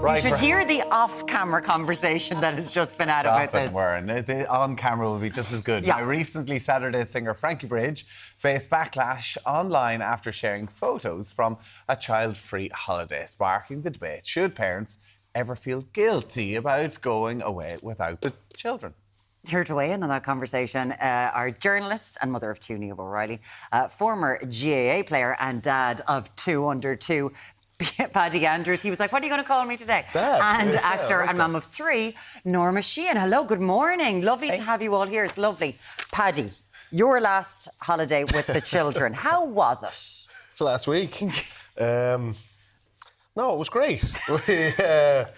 You should hear the off-camera conversation that has just been had about this. The on-camera will be just as good. Yeah. Now, recently, Saturday singer Frankie Bridge faced backlash online after sharing photos from a child-free holiday, sparking the debate. Should parents ever feel guilty about going away without the children? Here to weigh in on that conversation, our journalist and mother of two, Niamh O'Reilly, former GAA player and dad of 2 under 2, Paddy Andrews. He was like, what are you going to call me today? And actor and mum of 3, Norma Sheahan. Hello, good morning. Lovely to have you all here. It's lovely. Paddy, your last holiday with the children, how was it? Last week? No, it was great.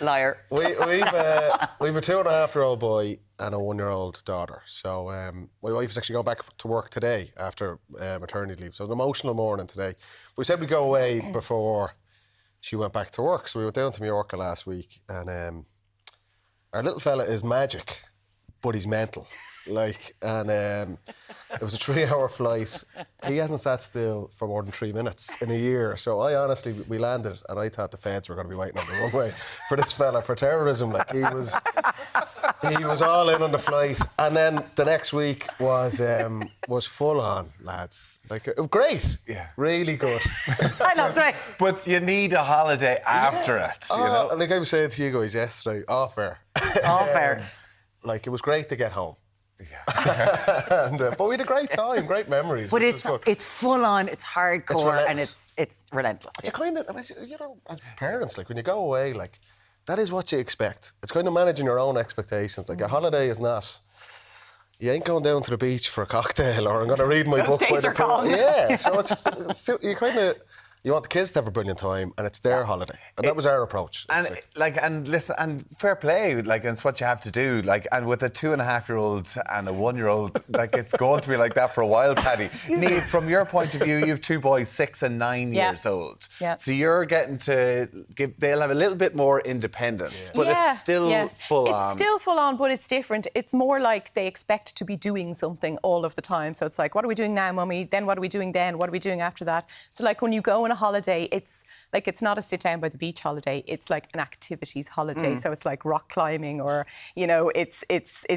Liar. We've a 2.5-year-old boy and a 1-year-old daughter. So my wife is actually going back to work today after maternity leave. So an emotional morning today. We said we'd go away before she went back to work. So we went down to Mallorca last week, and our little fella is magic, but he's mental. It was a 3-hour flight. He hasn't sat still for more than 3 minutes in a year. So we landed and I thought the feds were going to be waiting on the runway for this fella for terrorism. He was all in on the flight. And then the next week was full on, lads. Great. Yeah. Really good. I love it. But you need a holiday after it, you know? Like I was saying to you guys yesterday, off air. It was great to get home. Yeah. But we had a great time, great memories. But it's full on, it's hardcore, and it's relentless. It's kind of, as parents, when you go away, that is what you expect. It's kind of managing your own expectations. A holiday is not. You ain't going down to the beach for a cocktail, or I'm going to read my book by the pool. Yeah, so it's you kind of. You want the kids to have a brilliant time, and it's their holiday, and that was our approach. And listen, and fair play, and it's what you have to do. And with a 2.5-year-old and a 1-year-old, it's going to be like that for a while, Paddy. Niamh, from your point of view, you have 2 boys, 6 and 9 years old. Yeah. So you're getting to they'll have a little bit more independence, but it's still full on. It's still full on, but it's different. It's more like they expect to be doing something all of the time. So it's like, what are we doing now, Mummy? Then what are we doing then? What are we doing after that? So when you go on a holiday, it's not a sit down by the beach holiday, it's like an activities holiday. So it's like rock climbing, or it's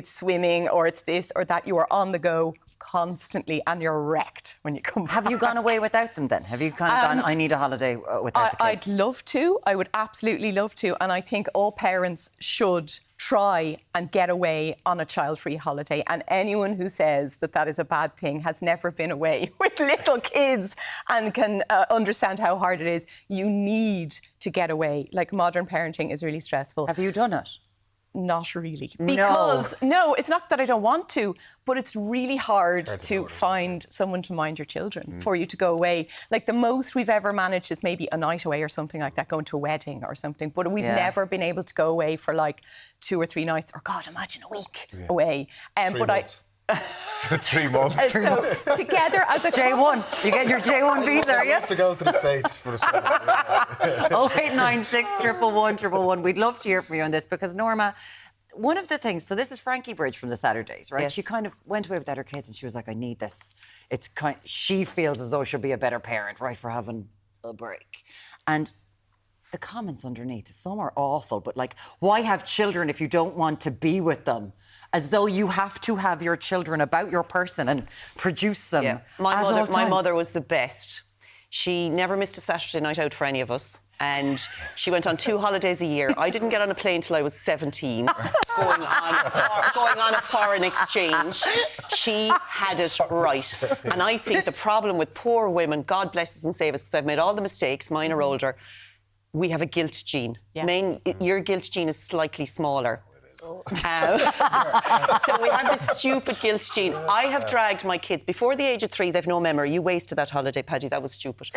swimming, or it's this or that. You are on the go constantly and you're wrecked when you come back. Have you gone away without them then? Have you kind of gone, I need a holiday without the kids? I'd love to. I would absolutely love to, and I think all parents should try and get away on a child-free holiday, and anyone who says that is a bad thing has never been away with little kids and can understand how hard it is. You need to get away. Modern parenting is really stressful. Have you done it? Not really. Because, no, it's not that I don't want to, but it's really hard to find someone to mind your children for you to go away. The most we've ever managed is maybe a night away or something like that, going to a wedding or something. But we've never been able to go away for 2 or 3 nights, or God, imagine a week away. 3 months. 3 months. So together as a J1, you get your J1 visa, are you? I have to go to the States for the summer. 0896 111 111. We'd love to hear from you on this, because Norma, one of the things, so this is Frankie Bridge from the Saturdays, right? Yes. She kind of went away without her kids and she was like, I need this. She feels as though she'll be a better parent, right, for having a break. And the comments underneath, some are awful, but why have children if you don't want to be with them? As though you have to have your children about your person and produce them. Yeah. My mother was the best. She never missed a Saturday night out for any of us. And she went on 2 holidays a year. I didn't get on a plane till I was 17, going on a foreign exchange. She had it right. And I think the problem with poor women, God bless us and save us, because I've made all the mistakes, mine are older, we have a guilt gene. Yeah. Your guilt gene is slightly smaller. So we have this stupid guilt gene. I have dragged my kids before the age of 3. They've no memory. You wasted that holiday, Paddy. That was stupid.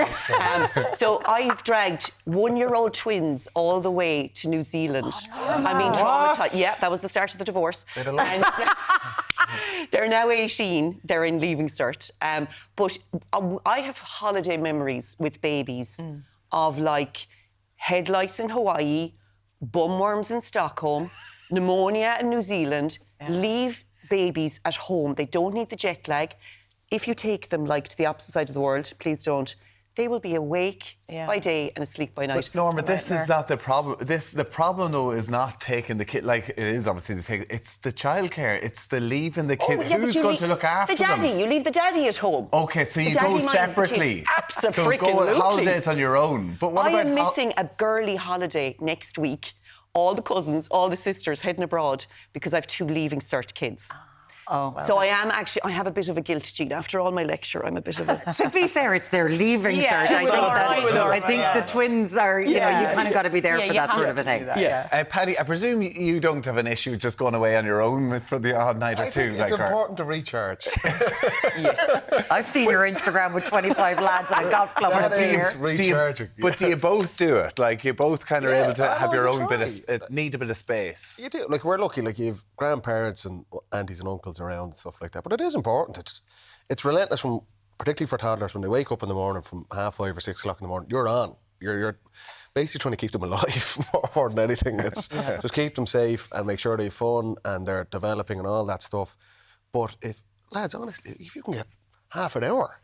So I've dragged 1-year-old twins all the way to New Zealand. I mean, traumatized. Yeah, that was the start of the divorce. And they're now 18. They're in Leaving Cert. But I have holiday memories with babies of head lice in Hawaii, bumworms in Stockholm, pneumonia in New Zealand. Leave babies at home. They don't need the jet lag. If you take them to the opposite side of the world, please don't. they will be awake by day and asleep by night. But Norma, this is not the problem. The problem though is not taking the kid. Like, it is obviously the thing. It's the childcare. It's the leaving the kid. Who's going to look after the daddy? them? You leave the daddy at home. Okay, so you The daddy go minds the separately. kids. Absolutely. So go on holidays on your own. But what I about am missing a girly holiday next week. All the cousins, all the sisters heading abroad because I have 2 leaving cert kids. Oh, well, so I have a bit of a guilt, Gene. After all my lecture, I'm a bit of a... To be fair, it's their leaving Yeah, cert. I think yeah. the twins are, you know, you kind of got to be there for that sort of a thing. Paddy, I presume you don't have an issue just going away on your own for the odd night or two. It's important to recharge. Yes. I've seen your Instagram with 25 lads at a golf club That with a is beer. recharging. But do you both do it? Like, you both kind of able to I have know, your you own try. bit of... need a bit of space. You do. Like, we're lucky. Like, you have grandparents and aunties and uncles around and stuff like that. But it is important. It's relentless, particularly for toddlers, when they wake up in the morning from 5:30 or 6 o'clock in the morning. You're on. You're basically trying to keep them alive more than anything. It's just keep them safe and make sure they have fun and they're developing and all that stuff. But lads, honestly, if you can get half an hour,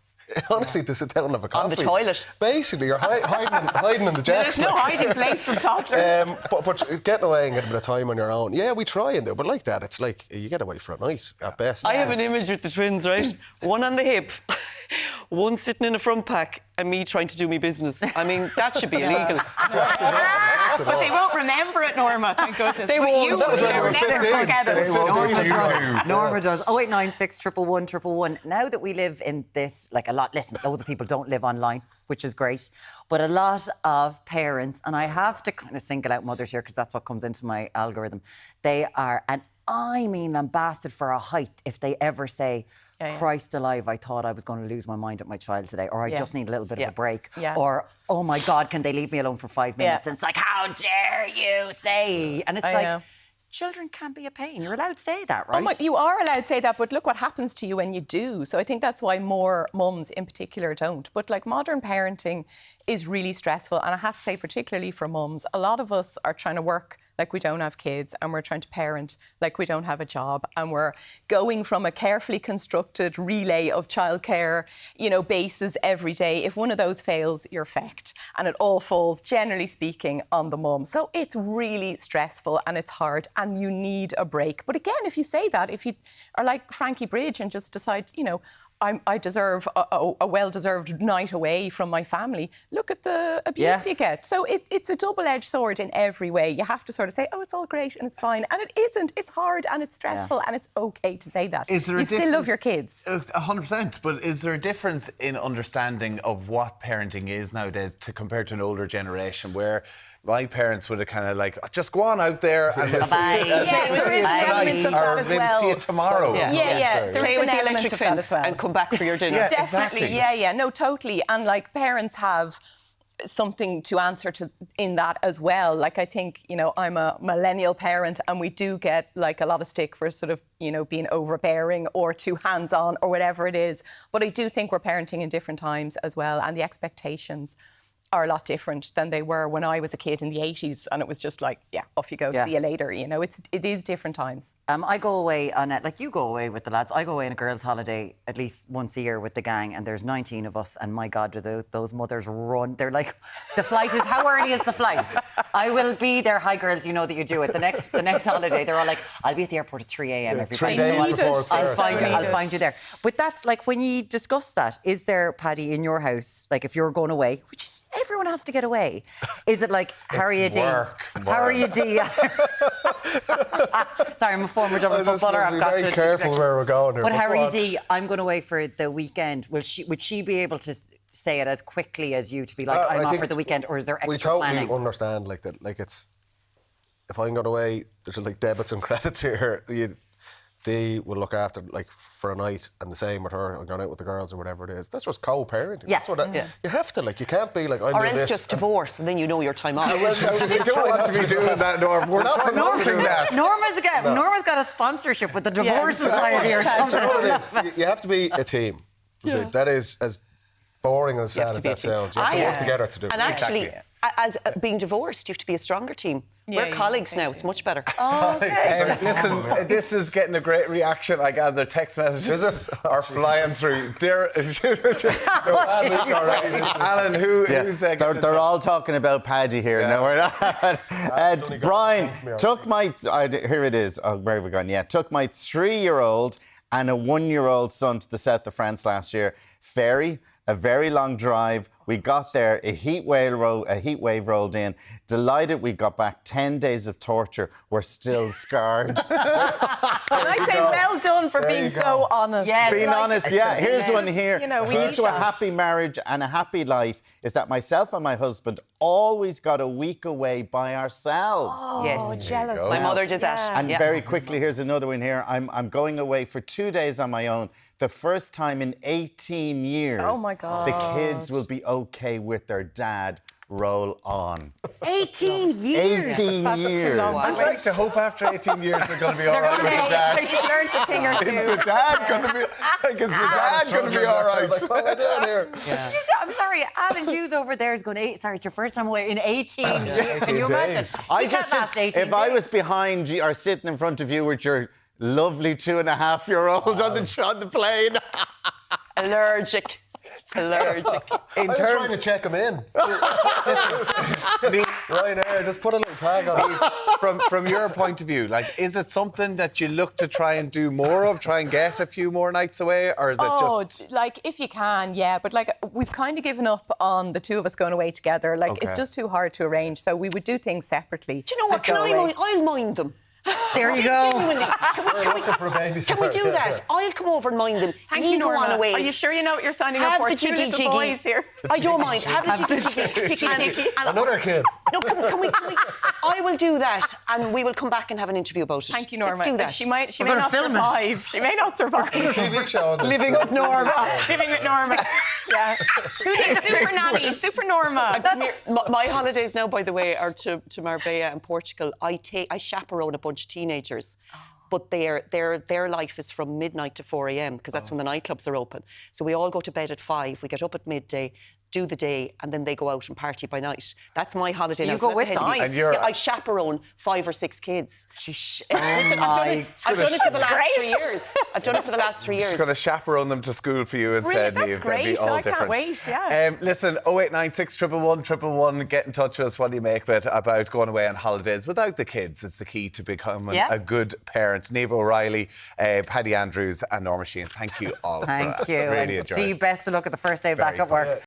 honestly, to sit down and have a coffee. On the toilet. Basically, you're hiding in the jacks. There's no hiding place from toddlers. But getting away and getting a bit of time on your own, yeah, we try and do. But like that, it's like you get away for a night at best. I have an image with the twins, right? One on the hip, one sitting in a front pack, and me trying to do me business. I mean, that should be illegal. But they won't remember it, Norma, thank goodness. They But won't. you That was will when you were never 15. forget it. Norma does. 0896 111 111. Now that we live in this, like a lot, listen, loads of people don't live online, which is great, but a lot of parents, and I have to kind of single out mothers here because that's what comes into my algorithm, they are, and I mean lambasted for a height if they ever say, Christ alive, I thought I was going to lose my mind at my child today, or I just need a little bit of a break, or, oh my God, can they leave me alone for 5 minutes? And it's like, how dare you say? And it's like, children can be a pain. You're allowed to say that, right? You are allowed to say that, but look what happens to you when you do. So I think that's why more mums in particular don't. But like modern parenting is really stressful. And I have to say, particularly for mums, a lot of us are trying to work like we don't have kids, and we're trying to parent like we don't have a job, and we're going from a carefully constructed relay of childcare, bases every day. If one of those fails, you're fecked, and it all falls, generally speaking, on the mum. So it's really stressful and it's hard, and you need a break. But again, if you say that, if you are like Frankie Bridge and just decide, I deserve a well-deserved night away from my family. Look at the abuse you get. So it's a double-edged sword in every way. You have to sort of say, oh, it's all great and it's fine. And it isn't. It's hard and it's stressful and it's okay to say that. You still love your kids. 100%. But is there a difference in understanding of what parenting is nowadays compared to an older generation where my parents would have kind of like, just go on out there and we'll see you tonight, or maybe see you tomorrow. Play with the electric fence and come back for your dinner. Yeah, Definitely, exactly. no, totally. And like parents have something to answer to in that as well. Like I think, I'm a millennial parent and we do get like a lot of stick for sort of, being overbearing or too hands-on or whatever it is. But I do think we're parenting in different times as well, and the expectations are a lot different than they were when I was a kid in the 80s, and it was just like, off you go, see you later. It is different times. I go away on it, like you go away with the lads. I go away on a girls' holiday at least once a year with the gang, and there's 19 of us, and my God, do those mothers run. They're like, the flight is, how early is the flight? I will be there. Hi girls, you know that you do it. The next holiday, they're all like, I'll be at the airport at 3 a.m. every 3 day. days before it starts. I'll find you there. But that's like, when you discuss that, is there, Paddy, in your house, like if you're going away, which is, everyone has to get away. Is it like, how are you, D? How are you, D? Sorry, I'm a former Dublin footballer. I've got to be very careful where we're going here. But how are you, D? I'm going away for the weekend. Would she be able to say it as quickly as you, to be like, I'm off for the weekend, or is there extra planning? We totally understand like that. Like it's, if I'm going away, there's like debits and credits here. They will look after like for a night, and the same with her. I'm going out with the girls or whatever it is. That's just co-parenting. Yeah. That's what you have to, like. You can't be like, I'm or doing else this. just divorce, and then you know your time off. We don't want to be doing that, Norma. We're not promoting that. Norma's got a sponsorship with the Divorce Society or something. You know what it is? You have to be a team. That is as boring and as sad as that sounds. You have to work together to do it. And actually, as being divorced, you have to be a stronger team. Yeah, We're yeah, colleagues now. It's much better. Listen, this is getting a great reaction. I gather text messages are flying through. Alan, who's they're all talking about Paddy here. Yeah. No, we're not. Brian took my. Here it is. Oh, where have we gone? Yeah, took my 3-year-old and a 1-year-old son to the south of France last year. Ferry, a very long drive. We got there, a heat wave rolled in. Delighted we got back. 10 days of torture. We're still scarred. Can I say well done for being so honest? Yes. Being honest, yeah. Here's one here. You know, we Key need to a that. happy marriage and a happy life is that myself and my husband always got a week away by ourselves. Yes. Jealous. My mother did that. And very quickly, here's another one here. I'm going away for 2 days on my own. The first time in 18 years. Oh, my God. The kids will be okay with their dad. Roll on. 18 years. 18 That's too years. long. I'd like to hope after 18 years they're going to be all right with the They dad. learned a thing or Is the two. dad going to be is the dad going to be all right? Like, what am I doing here? I'm sorry, Alan Hughes over there is going sorry, it's your first time away in 18 years. Can you imagine? You can't last 18 if I days. was behind you or sitting in front of you with your lovely 2.5-year-old on the plane. Allergic. I was trying to check him in. Ryanair, just put a little tag on it. From your point of view, like, is it something that you look to try and do more of, try and get a few more nights away, or is it just... Like if you can, yeah. But like we've kind of given up on the two of us going away together. Like it's Okay. just too hard to arrange. So we would do things separately. Do you know what? So Can go I away. mind? I'll mind them. There you go. Genuinely. Looking for a babysitter. Can we do that? I'll come over and mind them. Thank you you, go Norma. on away. Are you sure you know what you're signing up Have for? the Two jiggy little jiggy. boys here. I don't mind. Have the jiggy jiggy. Another kid. No, can we? I will do that, and we will come back and have an interview about it. Thank you, Norma. Let's do that. She may gonna not film it. survive. She may not survive. TV show on this. Living with Norma. Living with Norma. Yeah. Who needs Super Nanny? Super Norma. Come here. My holidays now, by the way, are to Marbella and Portugal. I chaperone a bunch of teenagers. But their life is from midnight to 4 a.m. because that's when the nightclubs are open. So we all go to bed at 5. We get up at midday, do the day, and then they go out and party by night. That's my holiday So now. you go that's with ahead of them? me. And you're- Yeah, I chaperone 5 or 6 kids. Oh I've done it for the last 3 years. I've done it for the last 3 years. Just going to chaperone them to school for you instead, That's Niamh. That'd great. be all I different. can't wait. Yeah. Listen, 0896 111 get in touch with us. What do you make of it about going away on holidays without the kids? It's the key to becoming a good parent. Niamh O'Reilly, Paddy Andrews and Norma Sheahan. Thank you all for Thank that. you. Really And enjoyed it. Dee, best of luck at the first day back Very at work. fun.